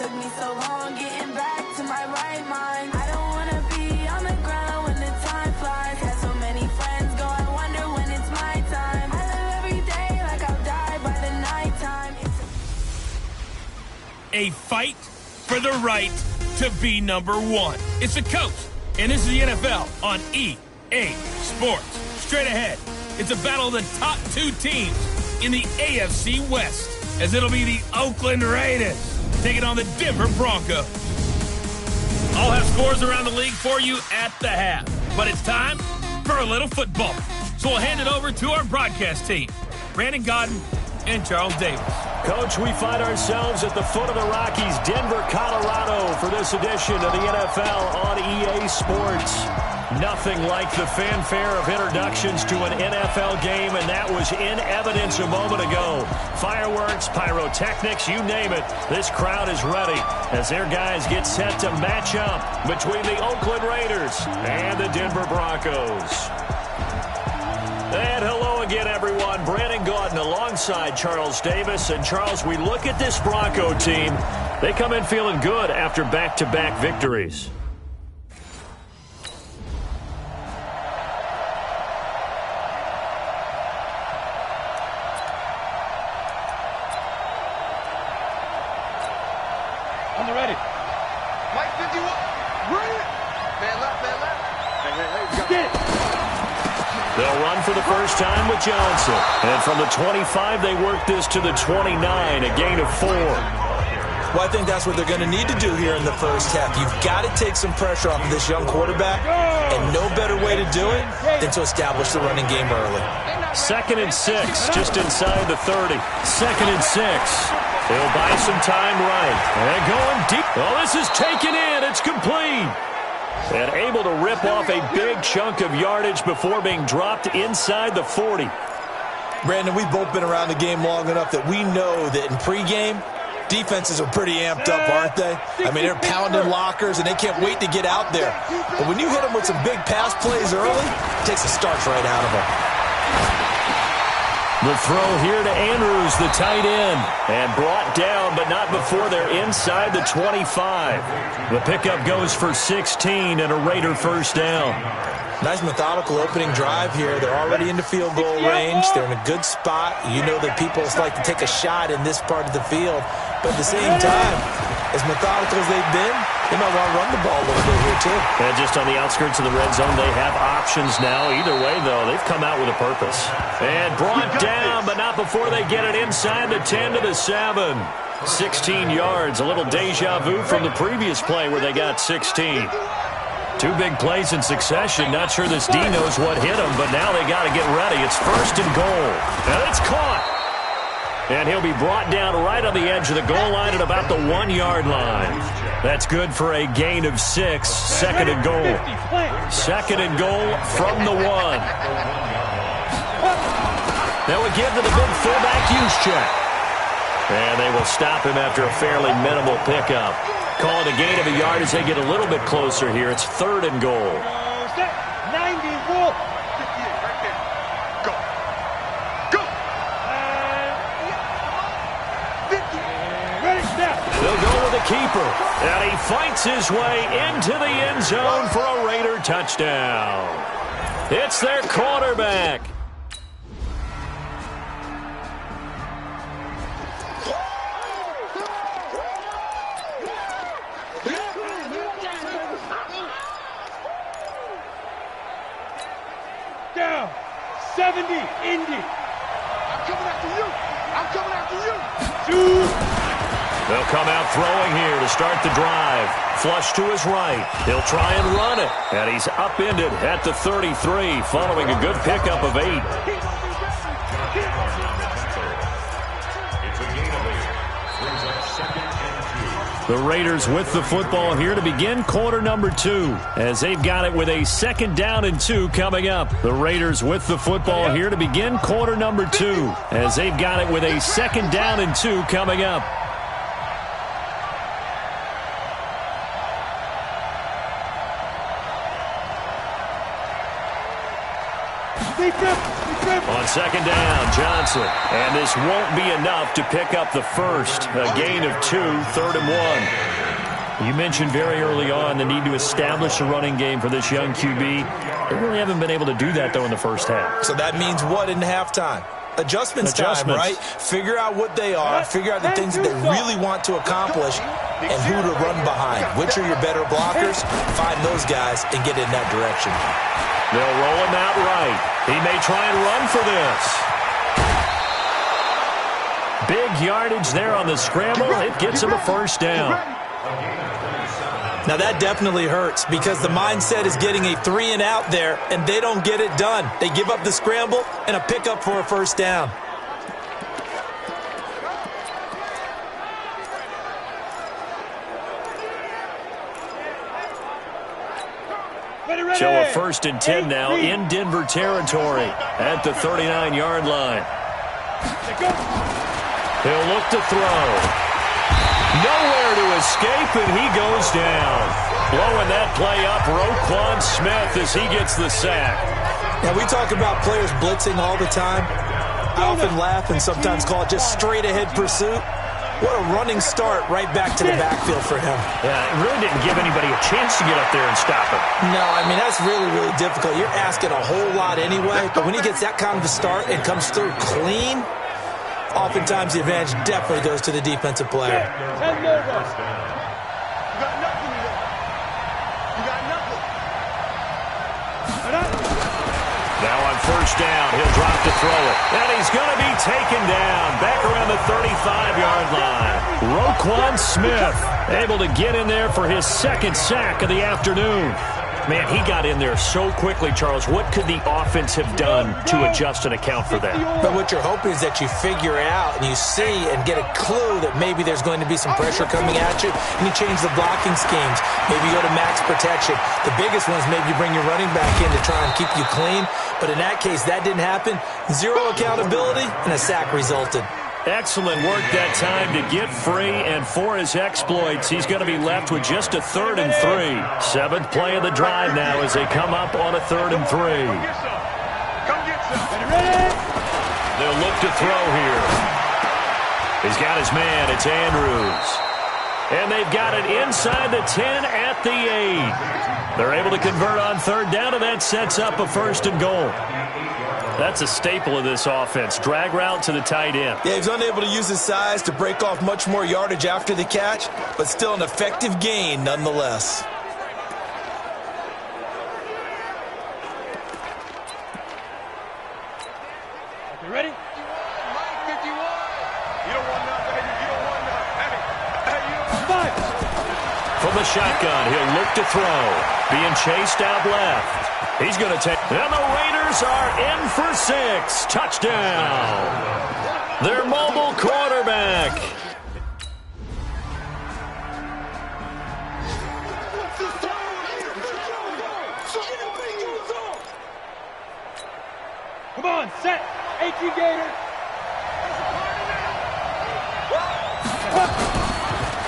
took me so long getting back to my right mind. I don't wanna be on the ground when the time flies. Had so many friends go, I wonder when it's my time. I live every day like I'll die by the nighttime. A fight for the right to be number one. It's the coach, and this is the NFL on EA Sports. Straight ahead, it's a battle of the top two teams in the AFC West, as it'll be the Oakland Raiders taking on the Denver Broncos. I'll have scores around the league for you at the half, but it's time for a little football. So we'll hand it over to our broadcast team, Brandon Godden and Charles Davis. Coach, we find ourselves at the foot of the Rockies, Denver, Colorado, for this edition of the NFL on EA Sports. Nothing like the fanfare of introductions to an NFL game, and that was in evidence a moment ago. Fireworks, pyrotechnics, you name it. This crowd is ready as their guys get set to match up between the Oakland Raiders and the Denver Broncos. And hello again, everyone. Brandon Gaudin alongside Charles Davis. And, Charles, we look at this Bronco team. They come in feeling good after back-to-back victories. On the ready. Mike 51. Bring it. Man left, man left. Hey. Get it. They'll run for the first time with Johnson. And from the 25, they work this to the 29, a gain of 4. Well, I think that's what they're going to need to do here in the first half. You've got to take some pressure off of this young quarterback, and no better way to do it than to establish the running game early. 2nd and 6, just inside the 30. 2nd and 6. They'll buy some time right. And going deep. Oh, this is taken in. It's complete. And able to rip off a big chunk of yardage before being dropped inside the 40. Brandon, we've both been around the game long enough that we know that in pregame, defenses are pretty amped up, aren't they? I mean, they're pounding lockers, and they can't wait to get out there. But when you hit them with some big pass plays early, it takes the starch right out of them. The throw here to Andrews, the tight end. And brought down, but not before they're inside the 25. The pickup goes for 16 and a Raider first down. Nice methodical opening drive here. They're already into field goal range. They're in a good spot. You know that people like to take a shot in this part of the field. But at the same time, as methodical as they've been, they might want to run the ball a little bit here too. And just on the outskirts of the red zone, they have options now. Either way, though, they've come out with a purpose. And brought down, but not before they get it inside the 10 to the 7. 16 yards, a little deja vu from the previous play where they got 16. Two big plays in succession. Not sure this D knows what hit him, but now they got to get ready. It's 1st and goal. And it's caught. And he'll be brought down right on the edge of the goal line at about the 1-yard line. That's good for a gain of 6. 2nd and goal. 2nd and goal from the 1. That would give to the big fullback use check. And they will stop him after a fairly minimal pickup. Call it a gain of a yard as they get a little bit closer here. It's 3rd and goal. 90, roll. 58, right there. Go. Go. 50. Ready, snap. They'll go with the keeper. And he fights his way into the end zone for a Raider touchdown. It's their quarterback. Down. 70, Indy. I'm coming after you. I'm coming after you. 2. They'll come out throwing here to start the drive. Flush to his right. He'll try and run it. And he's upended at the 33 following a good pickup of 8. The Raiders with the football here to begin quarter number 2 as they've got it with a 2nd down and 2 coming up. The Raiders with the football here to begin quarter number 2 as they've got it with a 2nd down and 2 coming up. Defense. On second down, Johnson. And this won't be enough to pick up the first. A gain of 2, 3rd and 1. You mentioned very early on the need to establish a running game for this young QB. They really haven't been able to do that, though, in the first half. So that means what in halftime? Adjustments time, right? Figure out what they are, figure out the things that they really want to accomplish, and who to run behind. Which are your better blockers? Find those guys and get in that direction. They'll roll him out right. He may try and run for this. Big yardage there on the scramble. It gets him a first down. Now that definitely hurts because the mindset is getting a 3 and out there, and they don't get it done. They give up the scramble and a pickup for a first down. So a 1st and 10 now in Denver territory at the 39-yard line. He'll look to throw. Nowhere to escape, and he goes down. Blowing that play up, Roquan Smith, as he gets the sack. Now, we talk about players blitzing all the time. I often laugh and sometimes call it just straight-ahead pursuit. What a running start right back to the backfield for him. Yeah, it really didn't give anybody a chance to get up there and stop him. No, I mean, that's really, really difficult. You're asking a whole lot anyway, but when he gets that kind of a start and comes through clean, oftentimes the advantage definitely goes to the defensive player. Now on first down, he'll drop to throw it. And he's going to be taken down back around the 35-yard line. Roquan Smith able to get in there for his 2nd sack of the afternoon. Man, he got in there so quickly, Charles. What could the offense have done to adjust and account for that? But what you're hoping is that you figure out and you see and get a clue that maybe there's going to be some pressure coming at you, and you change the blocking schemes. Maybe you go to max protection. The biggest one is maybe you bring your running back in to try and keep you clean. But in that case, that didn't happen. 0 accountability, and a sack resulted. Excellent work that time to get free, and for his exploits, he's going to be left with just a 3rd and 3. 7th play of the drive now as they come up on a 3rd and 3. They'll look to throw here. He's got his man. It's Andrews. And they've got it inside the 10 at the 8. They're able to convert on 3rd down, and that sets up a 1st and goal. That's a staple of this offense. Drag route to the tight end. Yeah, he's unable to use his size to break off much more yardage after the catch, but still an effective gain nonetheless. You ready? Mike 51. You don't want none, baby. You don't want none. Hey, you don't want none. From the shotgun, he'll look to throw. Being chased out left. He's going to take... And the Raiders are in for 6. Touchdown. Their mobile quarterback. Come on, set. AT Gator.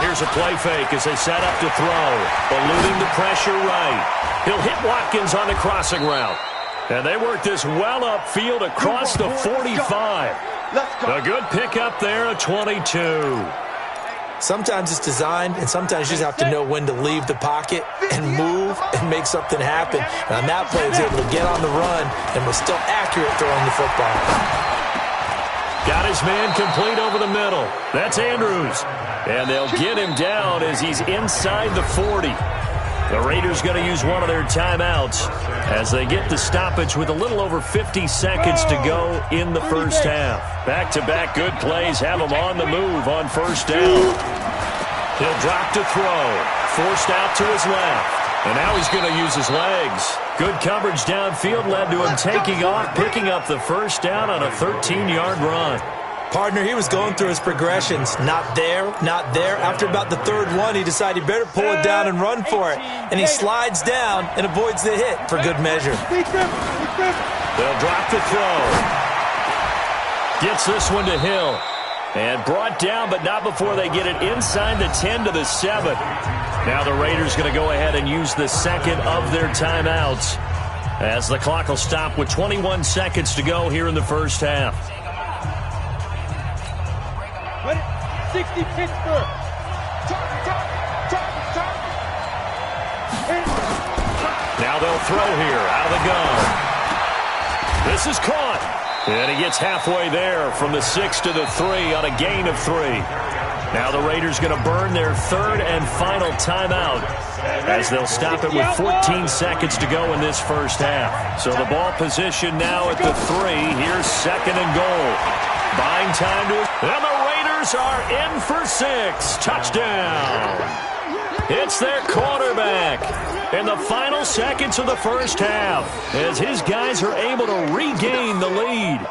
Here's a play fake as they set up to throw. Eluding the pressure right. He'll hit Watkins on the crossing route. And they work this well upfield across the 45. A good pickup there at 22. Sometimes it's designed, and sometimes you just have to know when to leave the pocket and move and make something happen. And on that play, he was able to get on the run and was still accurate throwing the football. Got his man complete over the middle. That's Andrews. And they'll get him down as he's inside the 40. The Raiders going to use one of their timeouts as they get the stoppage with a little over 50 seconds to go in the first half. Back-to-back good plays have him on the move on first down. He'll drop to throw. Forced out to his left. And now he's going to use his legs. Good coverage downfield led to him taking off, picking up the first down on a 13-yard run. Partner, he was going through his progressions. Not there, not there. After about the 3rd one, he decided he better pull it down and run for it. And he slides down and avoids the hit for good measure. They'll drop the throw. Gets this one to Hill. And brought down, but not before they get it inside the 10 to the 7. Now the Raiders going to go ahead and use the second of their timeouts. As the clock will stop with 21 seconds to go here in the first half. 60 Pittsburgh. Now they'll throw here out of the gun. This is caught. And he gets halfway there from the 6 to the 3 on a gain of 3. Now the Raiders going to burn their third and final timeout as they'll stop it with 14 seconds to go in this first half. So the ball position now at the 3. Here's second and goal. Buying time to... And the Raiders are in for 6. Touchdown. It's their quarterback in the final seconds of the first half as his guys are able to regain the lead.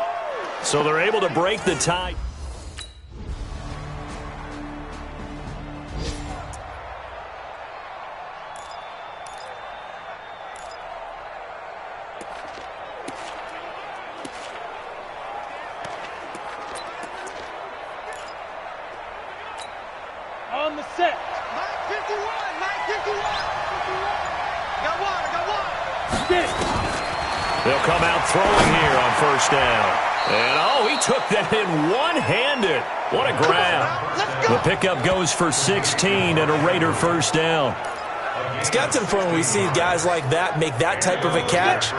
So they're able to break the tie. On the set. Mike 51, Mike 51. Got one. They'll come out throwing here on first down. And, oh, he took that in one-handed. What a grab. The pickup goes for 16 and a Raider first down. It's got to the point where we see guys like that make that type of a catch.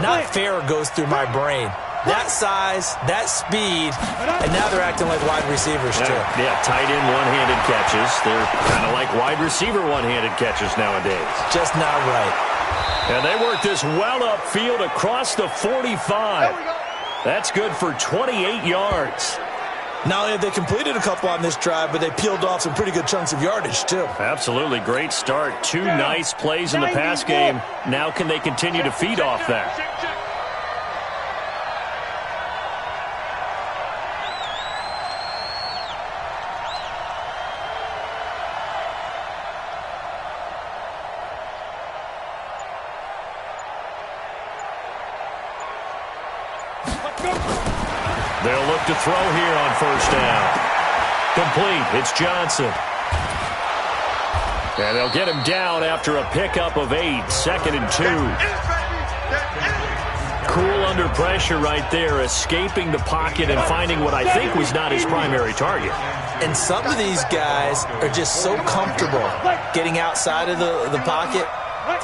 Not fair goes through my brain. That size, that speed, and now they're acting like wide receivers, too. Yeah, tight end one-handed catches. They're kind of like wide receiver one-handed catches nowadays. Just not right. And they work this well upfield across the 45. That's good for 28 yards. Not only have they completed a couple on this drive, but they peeled off some pretty good chunks of yardage, too. Absolutely. Great start. 2 nice plays in the pass game. Now can they continue to feed off that? They'll look to throw here on first down. Complete. It's Johnson. And they'll get him down after a pickup of 8. Second and 2. Cool under pressure right there, escaping the pocket and finding what I think was not his primary target. And some of these guys are just so comfortable getting outside of the pocket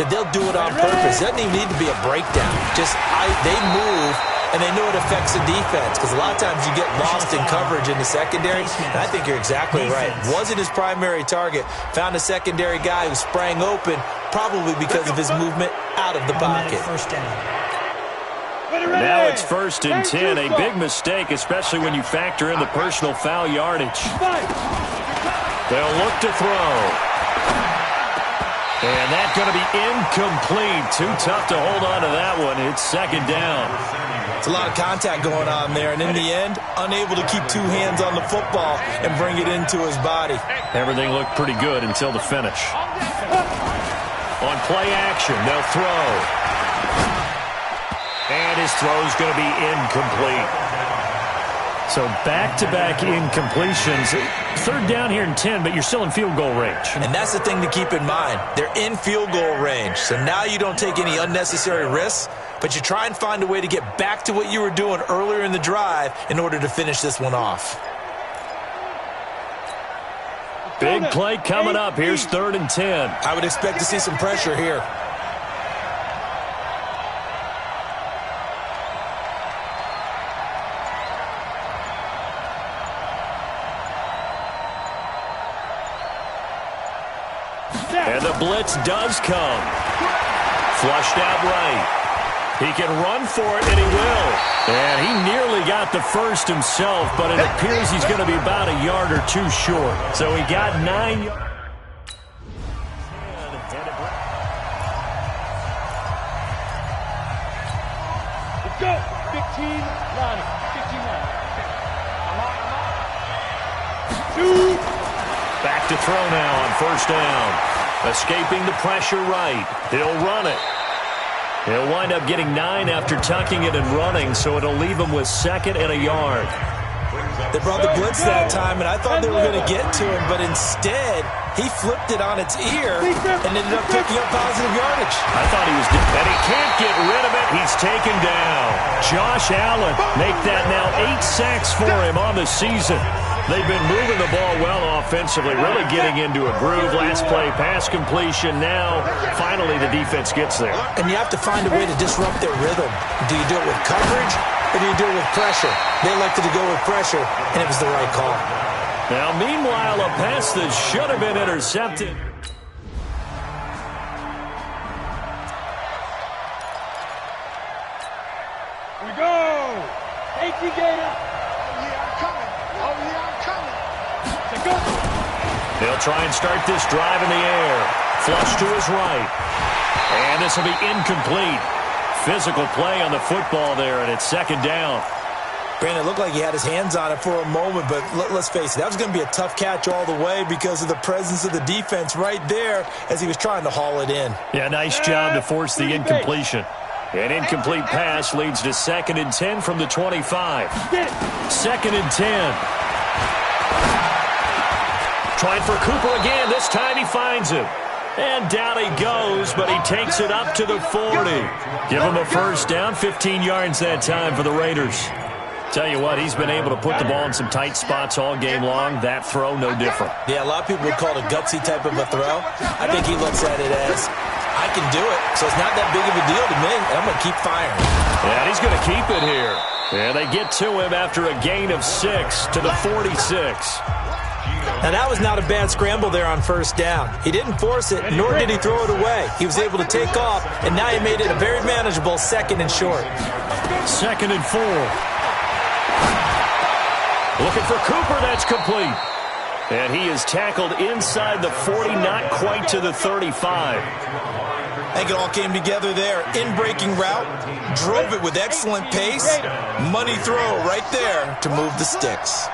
that they'll do it on purpose. It doesn't even need to be a breakdown. Just they move, and they know it affects the defense because a lot of times you get lost in coverage in the secondary. And I think you're exactly right. Wasn't his primary target. Found a secondary guy who sprang open, probably because of his movement out of the pocket. Now it's first and 10. A big mistake, especially when you factor in the personal foul yardage. They'll look to throw. And that's going to be incomplete. Too tough to hold on to that one. It's second down. It's a lot of contact going on there, and in the end, unable to keep 2 hands on the football and bring it into his body. Everything looked pretty good until the finish. On play action, they'll throw. And his throw's going to be incomplete. So back-to-back incompletions. Third down here in 10, but you're still in field goal range. And that's the thing to keep in mind. They're in field goal range. So now you don't take any unnecessary risks, but you try and find a way to get back to what you were doing earlier in the drive in order to finish this one off. Big play coming up. Here's third and 10. I would expect to see some pressure here. And the blitz does come. Flushed out right. He can run for it, and he will. And he nearly got the first himself, but it appears he's going to be about a yard or 2 short. So he got 9 yards. Let's go. 15, Lonnie. 15, Lonnie. 2. Back to throw now on first down. Escaping the pressure right. He'll run it. He'll wind up getting 9 after tucking it and running, so it'll leave him with second and a yard. They brought the blitz that time, and I thought they were going to get to him, but instead, he flipped it on its ear and ended up picking up positive yardage. I thought he was dead, and he can't get rid of it. He's taken down. Josh Allen make that now 8 sacks for him on the season. They've been moving the ball well offensively, really getting into a groove. Last play, pass completion. Now, finally, the defense gets there. And you have to find a way to disrupt their rhythm. Do you do it with coverage, or do you do it with pressure? They elected to go with pressure, and it was the right call. Now, meanwhile, a pass that should have been intercepted. Here we go. Take you, Gator. They'll try and start this drive in the air. Flush to his right. And this will be incomplete. Physical play on the football there, and it's second down. Brandon, it looked like he had his hands on it for a moment, but let's face it, that was going to be a tough catch all the way because of the presence of the defense right there as he was trying to haul it in. Yeah, nice job to force the incompletion. An incomplete pass leads to 2nd and 10 from the 25. 2nd and 10. Trying for Cooper again. This time he finds him. And down he goes, but he takes it up to the 40. Give him a first down, 15 yards that time for the Raiders. Tell you what, he's been able to put the ball in some tight spots all game long. That throw, no different. Yeah, a lot of people would call it a gutsy type of a throw. I think he looks at it as, I can do it, so it's not that big of a deal to me, and I'm going to keep firing. Yeah, he's going to keep it here. And they get to him after a gain of 6 to the 46. Now, that was not a bad scramble there on first down. He didn't force it, nor did he throw it away. He was able to take off, and now he made it a very manageable 2nd and short. 2nd and 4. Looking for Cooper, that's complete. And he is tackled inside the 40, not quite to the 35. I think it all came together there. In-breaking route, drove it with excellent pace. Money throw right there to move the sticks.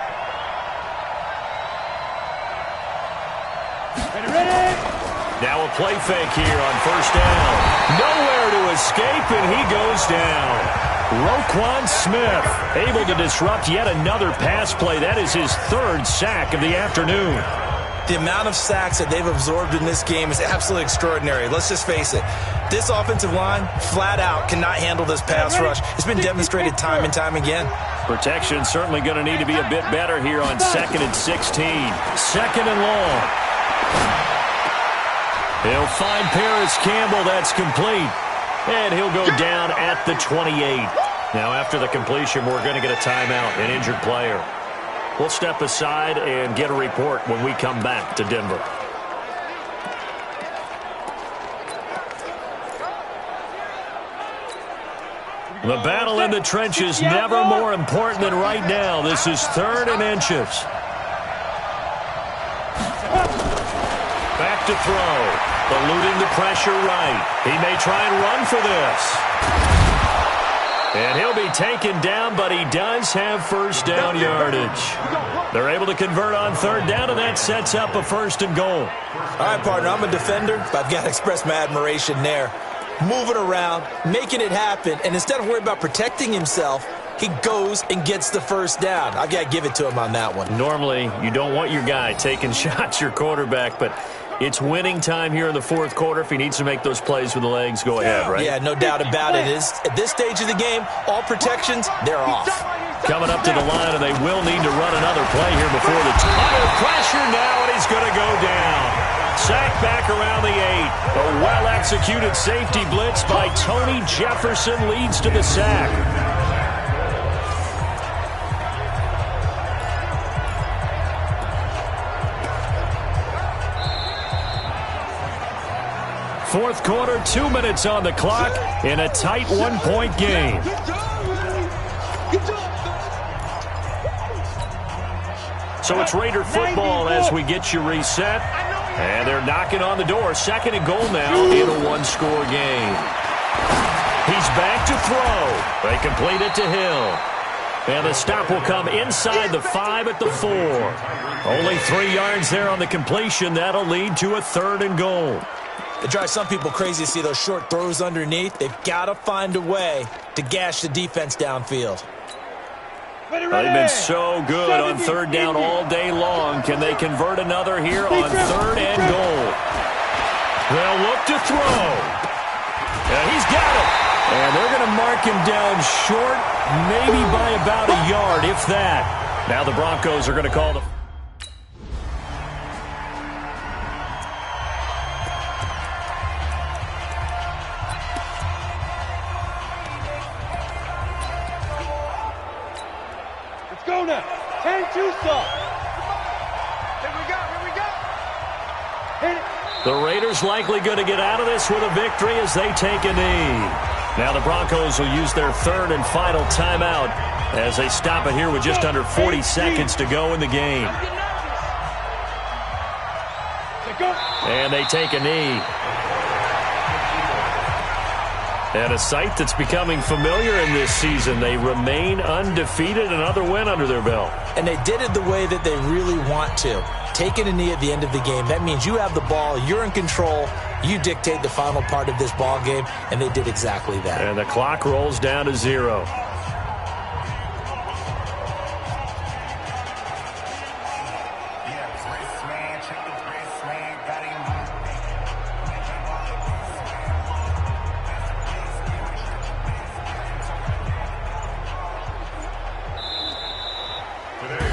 Now a play fake here on first down. Nowhere to escape, and he goes down. Roquan Smith able to disrupt yet another pass play. That is his 3rd sack of the afternoon. The amount of sacks that they've absorbed in this game is absolutely extraordinary. Let's just face it. This offensive line, flat out, cannot handle this pass rush. It's been demonstrated time and time again. Protection certainly going to need to be a bit better here on 2nd and 16. 2nd and long. He'll find Paris Campbell. That's complete. And he'll go down at the 28. Now, after the completion, we're going to get a timeout, an injured player. We'll step aside and get a report when we come back to Denver. The battle in the trenches, never more important than right now. This is 3rd and inches. Back to throw. Eluding the pressure right. He may try and run for this. And he'll be taken down, but he does have first down yardage. They're able to convert on 3rd down, and that sets up a 1st and goal. All right, partner, I'm a defender, but I've got to express my admiration there. Moving around, making it happen, and instead of worrying about protecting himself, he goes and gets the first down. I've got to give it to him on that one. Normally, you don't want your guy taking shots, your quarterback, but it's winning time here in the 4th quarter. If he needs to make those plays with the legs, go ahead, right? Yeah, no doubt about it. At this stage of the game, all protections, they're off. Coming up to the line, and they will need to run another play here before the time. Pressure now, and he's going to go down. Sacked back around the 8. A well-executed safety blitz by Tony Jefferson leads to the sack. Fourth quarter, 2 minutes on the clock in a tight 1-point game. So it's Raider football as we get you reset. And they're knocking on the door. 2nd and goal now in a 1-score game. He's back to throw. They complete it to Hill. And the stop will come inside the 5 at the 4. Only 3 yards there on the completion. That'll lead to a 3rd and goal. It drives some people crazy to see those short throws underneath. They've got to find a way to gash the defense downfield. Ready, They've been so good on third down all day long. Can they convert another here on third and goal? They'll look to throw. And he's got it. And they're going to mark him down short, maybe by about a yard, if that. Now the Broncos are going to call the... Go now. 10-2 stop. Here we go. Here we go. Hit it. The Raiders likely going to get out of this with a victory as they take a knee. Now the Broncos will use their third and final timeout as they stop it here with just under 40 seconds to go in the game. And they take a knee. And a sight that's becoming familiar in this season. They remain undefeated, another win under their belt. And they did it the way that they really want to. Taking a knee at the end of the game, that means you have the ball, you're in control, you dictate the final part of this ball game, and they did exactly that. And the clock rolls down to 0.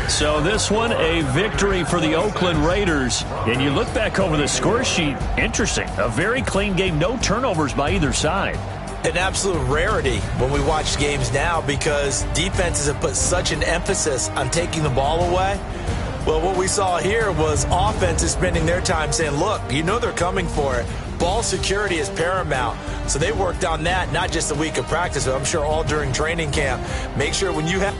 So this one, a victory for the Oakland Raiders. And you look back over the score sheet, interesting. A very clean game, no turnovers by either side. An absolute rarity when we watch games now because defenses have put such an emphasis on taking the ball away. Well, what we saw here was offenses spending their time saying, look, you know they're coming for it. Ball security is paramount. So they worked on that, not just a week of practice, but I'm sure all during training camp. Make sure when you have...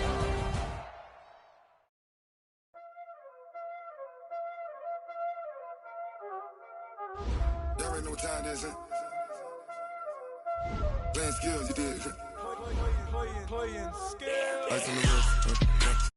Y'all already know what time it is, huh? Playing skills, you did. Playing skills.